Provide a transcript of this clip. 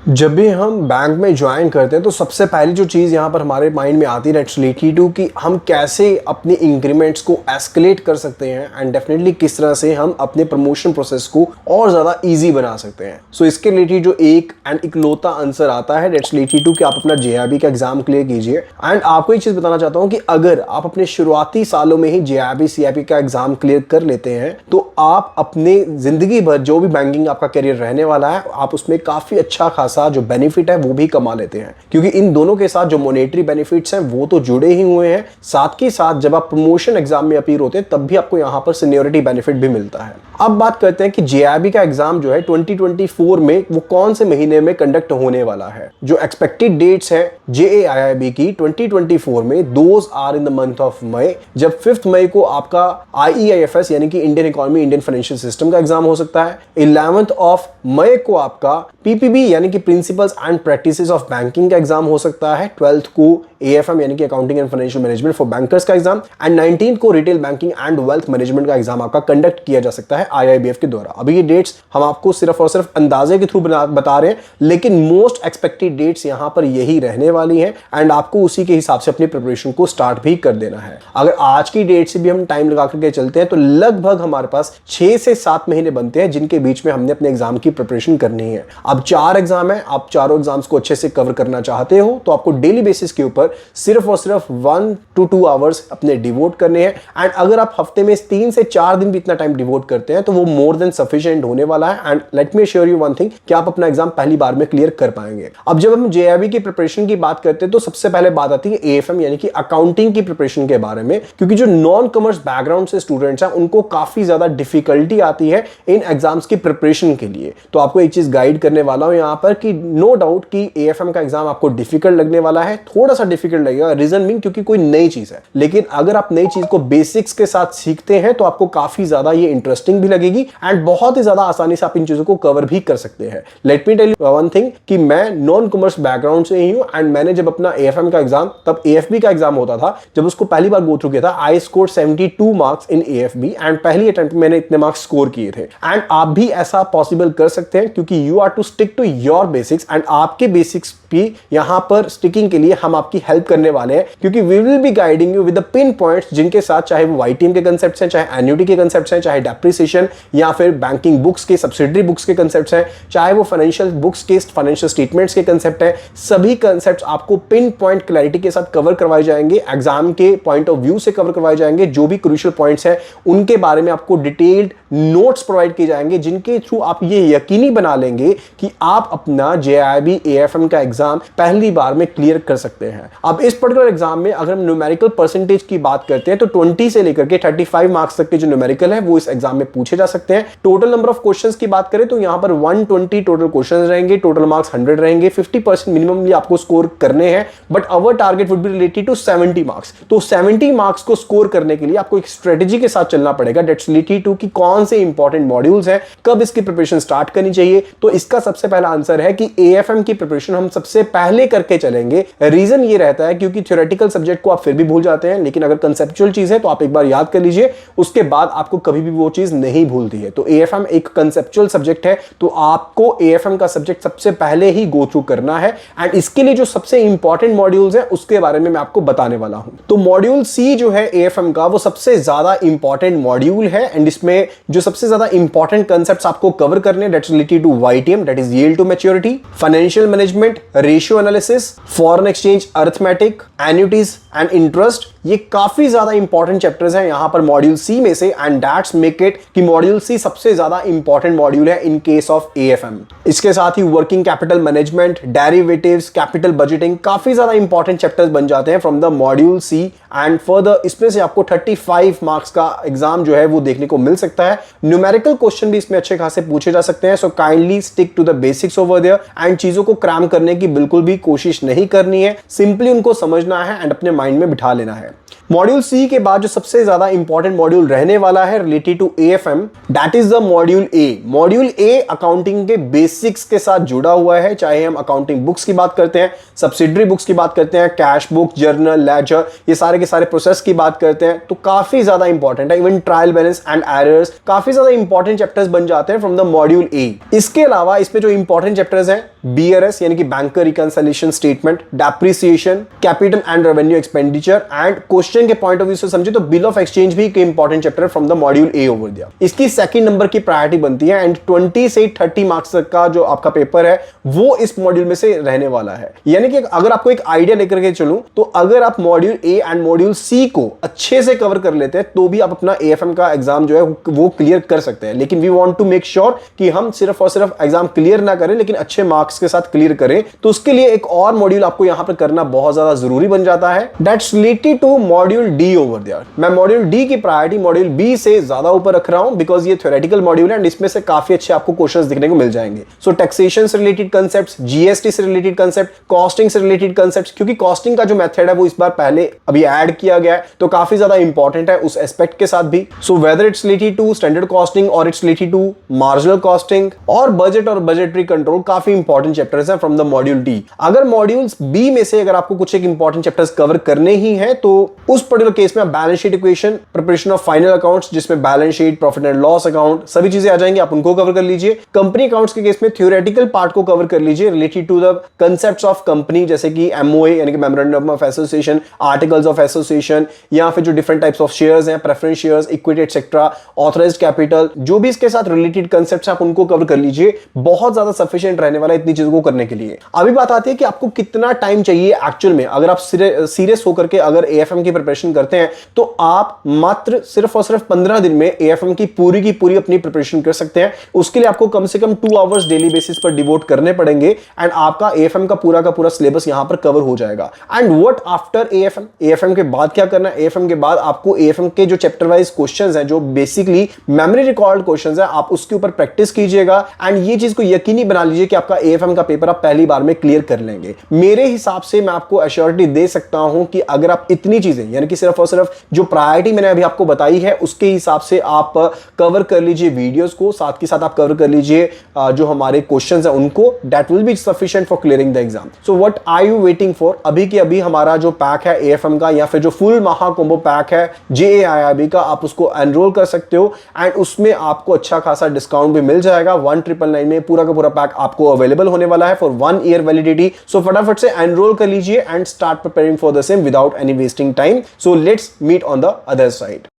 जब भी हम बैंक में ज्वाइन करते हैं तो सबसे पहली जो चीज़ यहाँ पर हमारे माइंड में आती है दैट्स रिलेटेड टू कि हम कैसे अपने इंक्रीमेंट्स को एस्केलेट कर सकते हैं एंड डेफिनेटली किस तरह से हम अपने प्रमोशन प्रोसेस को और ज़्यादा इजी बना सकते हैं। सो इसके रिलेटेड जो एक एंड इकलौता आंसर आता है दैट्स रिलेटेड टू कि आप अपना JIB का एग्जाम क्लियर कीजिए। एंड आपको एक चीज़ बताना चाहता हूँ कि अगर आप अपने शुरुआती सालों में ही JIB CIP का एग्जाम क्लियर कर लेते हैं तो आप अपने जिंदगी भर जो भी बैंकिंग आपका करियर रहने वाला है आप उसमें काफ़ी अच्छा खासा जो बेनिफिट है वो भी कमा लेते हैं, क्योंकि इन दोनों के साथ जो मॉनेटरी बेनिफिट्स हैं वो तो जुड़े ही हुए हैं, साथ ही साथ जब आप प्रमोशन एग्जाम में अपीयर होते हैं तब भी आपको यहां पर सीनियरिटी बेनिफिट भी मिलता है। अब बात करते हैं कि JIB का एग्जाम जो है 2024 में वो कौन से महीने में कंडक्ट होने वाला है। जो एक्सपेक्टेड डेट्स है JAIIB की 2024 में those are in the month of May, जब 5 मई को आपका IEIFS यानी कि Indian economy Indian financial system का एग्जाम हो सकता है। 11th ऑफ मई को आपका PPB यानी कि principles and practices of banking का एग्जाम हो सकता है। 12th को AFM यानी कि accounting and financial management for bankers का एग्जाम एंड 19th को retail banking and wealth management का एग्जाम आपका कंडक्ट किया जा सकता है IIBF के द्वारा। अभी ये डेट्स हम आपको सिर्फ और सिर्फ अंदाजे के थ्रू बता रहे हैं, लेकिन मोस्ट एक्सपेक्टेड डेट्स यहां पर यही रहने वाली हैं एंड आपको उसी के हिसाब से अपनी प्रिपरेशन को स्टार्ट भी कर देना है। अगर आज की डेट से भी हम टाइम लगा करके चलते हैं तो लगभग हमारे पास 6 से 7 महीने बनते हैं जिनके बीच में हमने अपने एग्जाम की प्रिपरेशन करनी है। अब 4 एग्जाम है, आप चारों एग्जाम्स को अच्छे से कवर करना चाहते हो तो आपको डेली बेसिस के ऊपर सिर्फ और सिर्फ 1 to 2 आवर्स अपने डिवोट करने हैं। एंड अगर आप हफ्ते में 3 से 4 दिन भी इतना टाइम डिवोट करते हैं तो वो मोर देन सफिशिएंट होने वाला है। And let me assure you one thing कि आप अपना एग्जाम पहली बार में क्लियर कर पाएंगे। अब जब हम JIB की प्रिपरेशन की बात करते हैं तो सबसे पहले बात आती है AFM यानी कि अकाउंटिंग की प्रिपरेशन के बारे में, क्योंकि जो नॉन कॉमर्स बैकग्राउंड से स्टूडेंट्स हैं उनको काफी ज्यादा डिफिकल्टी आती है इन एग्जाम्स की प्रिपरेशन के लिए। तो आपको एक चीज गाइड करने वाला हूं यहां पर कि नो डाउट कि AFM का एग्जाम आपको डिफिकल्ट लगने वाला है, थोड़ा सा डिफिकल्ट लगेगा, रीजन मीन क्योंकि कोई नई चीज है। लेकिन अगर आप नई चीज को बेसिक्स के साथ सीखते हैं तो आपको काफी ज्यादा ये इंटरेस्टिंग भी लगेगी एंड बहुत ही ज्यादा आसानी से आप इन चीजों को कवर भी कर सकते हैं। Let me tell you one thing कि मैं नॉन कॉमर्स बैकग्राउंड से ही हूं एंड मैंने जब अपना AFM का एग्जाम, तब AFB का एग्जाम होता था, जब उसको पहली बार गो थ्रू किया था I score 72 marks in AFB and पहली अटेम्प्ट में मैंने इतने मार्क्स स्कोर किए थे। एंड आप भी ऐसा पॉसिबल कर सकते हैं क्योंकि you are to stick to your basics and आपके बेसिक्स भी यहां पर स्टिकिंग के लिए हम आपकी हेल्प करने वाले हैं, क्योंकि we will be guiding you with the pin points जिनके साथ चाहे वो YTM के कंसेप्ट्स हैं, चाहे एन्युटी के कंसेप्ट्स हैं, चाहे डेप्रिसिएशन या फिर बैंकिंग बुक्स के सब्सिडरी बुक्स के कंसेप्ट्स हैं, चाहे वो फाइनेंशियल बुक्स के फाइनेंशियल स्टेटमेंट्स के कंसेप्ट हैं, सभी कंसेप्ट्स आपको पिन पॉइंट क्लैरिटी के साथ कवर करवाए जाएंगे, एग्जाम के पॉइंट ऑफ व्यू से कवर करवाए जाएंगे। जो भी क्रूशियल पॉइंट्स हैं उनके बारे में आपको डिटेल्ड नोट्स प्रोवाइड किए जाएंगे जिनके थ्रू आप ये यकीनी बना लेंगे कि आप अपना JIB AFM का एग्जाम पहली बार में क्लियर कर सकते हैं। अब इस पर्टिकुलर एग्जाम में अगर हम न्यूमेरिकल परसेंटेज की बात करते हैं तो 20 से लेकर के 35 मार्क्स तक के जो न्यूमेरिकल है वो इस एग्जाम में पूछे जा सकते हैं। टोटल नंबर ऑफ क्वेश्चंस की बात करें तो यहां पर 120 टोटल क्वेश्चंस रहेंगे, टोटल मार्क्स 100 रहेंगे, 50% मिनिममली आपको स्कोर करने हैं, but our target would be related to 70 marks. तो 70 मार्क्स को स्कोर करने के लिए आपको एक स्ट्रेटेजी के साथ चलना पड़ेगा दैट्स रिलेटेड टू कि कौन से इंपॉर्टेंट मॉड्यूल्स हैं, कब इसकी प्रिपरेशन स्टार्ट करनी चाहिए। तो इसका सबसे पहला आंसर है कि AFM की प्रिपरेशन हम सबसे पहले करके चलेंगे। रीजन ये रहता है क्योंकि थ्योरेटिकल सब्जेक्ट को आप फिर भी भूल जाते हैं, लेकिन अगर कंसेप्चुअल चीज है तो आप एक बार याद कर लीजिए, उसके बाद आपको कभी भी वो चीज नहीं भूलती है। तो AFM एक कंसेप्चुअल सब्जेक्ट है तो आपको AFM का सब्जेक्ट सबसे पहले ही गो थ्रू करना है एंड इसके लिए जो सबसे इंपॉर्टेंट मॉड्यूल्स हैं उसके बारे में मैं आपको बताने वाला हूं। तो मॉड्यूल C जो है AFM का वो सबसे ज्यादा इंपॉर्टेंट मॉड्यूल है एंड इसमें जो सबसे ज्यादा इंपॉर्टेंट कंसेप्ट्स आपको कवर करने that's related to YTM that is yield to maturity, financial management, ratio analysis, foreign exchange arithmetic, annuities and interest. ये काफी ज्यादा इंपॉर्टेंट चैप्टर्स हैं यहां पर मॉड्यूल C में से एंड दैट्स मेक इट कि मॉड्यूल C सबसे ज्यादा इंपॉर्टेंट मॉड्यूल है इन केस ऑफ AFM। इसके साथ ही working capital management, derivatives, capital budgeting काफी ज्यादा इंपॉर्टेंट चैप्टर्स बन जाते हैं from the module C and further इसमें से आपको 35 मार्क्स का एग्जाम जो है वो देखने को मिल सकता है। न्यूमेरिकल क्वेश्चन भी इसमें अच्छे खासे पूछे जा सकते हैं, so kindly stick to the basics over there and चीजों को क्रैम करने की बिल्कुल भी कोशिश नहीं करनी है, सिंपली उनको समझना है एंड अपने माइंड में बिठा लेना है। मॉड्यूल सी के बाद जो सबसे ज्यादा इंपॉर्टेंट मॉड्यूल रहने वाला है related to AFM, that is the module A. Module A accounting के बेसिक्स के साथ जुड़ा हुआ है, चाहे हम अकाउंटिंग बुक्स की बात करते हैं, सब्सिडरी बुक्स की बात करते हैं, कैश बुक, जर्नल, लेजर, ये सारे के सारे प्रोसेस की बात करते हैं, तो काफी ज्यादा इंपॉर्टेंट है। Even trial balance and errors काफी ज्यादा इंपॉर्टेंट चैप्टर्स बन जाते हैं फ्रॉम द मॉड्यूल ए। इसके अलावा इसमें जो इंपॉर्टेंट चैप्टर्स हैं, बीआरएस यानी कि banker reconciliation statement, depreciation, capital and revenue expenditure, and question के पॉइंट ऑफ व्यू से समझे तो बिल ऑफ एक्सचेंज भी एक important chapter from the module A over दिया। इसकी सेकंड नंबर की प्रायोरिटी बनती है एंड 20 से 30 मार्क्स तक का जो आपका पेपर है वो इस मॉड्यूल में से रहने वाला है। यानी कि अगर आपको एक आइडिया लेकर के चलूं तो अगर आप मॉड्यूल ए एंड मॉड्यूल सी को अच्छे से कवर कर लेते हैं तो भी आप अपना एएफएम का एग्जाम जो है वो क्लियर कर सकते हैं। लेकिन we want to make sure कि हम सिर्फ और सिर्फ एग्जाम क्लियर ना करें लेकिन अच्छे मार्क्स के साथ क्लियर करें, तो उसके लिए एक और मॉड्यूल आपको यहां पर करना बहुत ज्यादा जरूरी बन जाता है, that's related to module D over there. मैं मॉड्यूल डी की प्रायोरिटी मॉड्यूल बी से ज्यादा ऊपर रख रहा हूं बिकॉज ये थ्योरेटिकल मॉड्यूल है एंड इसमें से काफी अच्छे आपको क्वेश्चंस दिखने को मिल जाएंगे। सो टैक्सेशन से रिलेटेड कांसेप्ट्स, जीएसटी से रिलेटेड कांसेप्ट, कॉस्टिंग से रिलेटेड कांसेप्ट्स, क्योंकि कॉस्टिंग का जो मेथड है वो इस बार पहले अभी ऐड किया गया है तो काफी ज्यादा इंपॉर्टेंट है उस एस्पेक्ट के साथ भी। So whether it's related to standard costing और it's related to marginal costing और बजटरी कंट्रोल, काफी इंपॉर्टेंट चैप्टर्स हैं फ्रॉम द मॉड्यूल डी। अगर मॉड्यूल्स बी में से अगर आपको कुछ एक इंपॉर्टेंट चैप्टर्स कवर करने ही हैं तो उस पर्टिकुलर केस में balance sheet equation, preparation of final accounts जिसमें balance sheet, profit and loss account, सभी चीजें आ जाएंगी, आप उनको कवर कर लीजिए। कंपनी अकाउंट्स के केस में थ्योरेटिकल पार्ट को कवर कर लीजिए related to the concepts of company, जैसे कि एमओए यानी कि memorandum of association, articles of association, या फिर जो डिफरेंट टाइप्स ऑफ शेयर्स हैं, preference shares, equity etcetera, authorised capital, जो भी इसके साथ रिलेटेड कांसेप्ट्स आप उनको कवर कर लीजिए। बहुत ज्यादा सफिशिएंट रहने वाला है इतनी चीजों को करने के लिए। अभी बात आती है कि आपको कितना टाइम चाहिए एक्चुअल में। अगर आप सीरियस होकर के अगर एएफएम की प्रिपरेशन करते हैं तो आप मात्र सिर्फ और सिर्फ 15 दिन में एएफएम की पूरी अपनी प्रिपरेशन कर सकते हैं। उसके लिए आपको कम से कम 2 आवर्स डेली बेसिस पर डिवोट करने पड़ेंगे एंड आपका एएफएम का पूरा सिलेबस यहां पर कवर हो जाएगा। And what after AFM, AFM के बाद क्या करना है? एएफएम के बाद आपको एएफएम के जो चैप्टर वाइज क्वेश्चंस हैं, जो बेसिकली मेमोरी रिकॉर्ड क्वेश्चंस हैं, आप उसके ऊपर प्रैक्टिस कीजिएगा एंड ये चीज को यकीनी बना लीजिए कि आपका एएफएम का पेपर आप पहली बार में क्लियर कर लेंगे। मेरे हिसाब से मैं आपको एश्योरिटी दे सकता हूं कि अगर आप इतनी चीजें यानी कि सिर्फ और सिर्फ जो प्रायोरिटी मैंने अभी आपको बताई है उसके हिसाब से आप कवर कर लीजिए वीडियोस को, साथ के साथ आप कवर कर लीजिए जो हमारे क्वेश्चंस हैं उनको, that will be sufficient for clearing the exam. So what are you waiting for? अभी के अभी हमारा जो पैक है एएफएम का या फिर जो फुल महा कॉम्बो पैक है जेएआईआईबी का, आप उसको एनरोल कर सकते हो एंड उसमें आपको अच्छा खासा डिस्काउंट भी मिल जाएगा। 1999 में पूरा का पूरा पैक आपको अवेलेबल होने वाला है फॉर 1 ईयर वैलिडिटी। सो फटाफट से एनरोल कर लीजिए and start preparing for the same without any wasting time. So let's meet on the other side.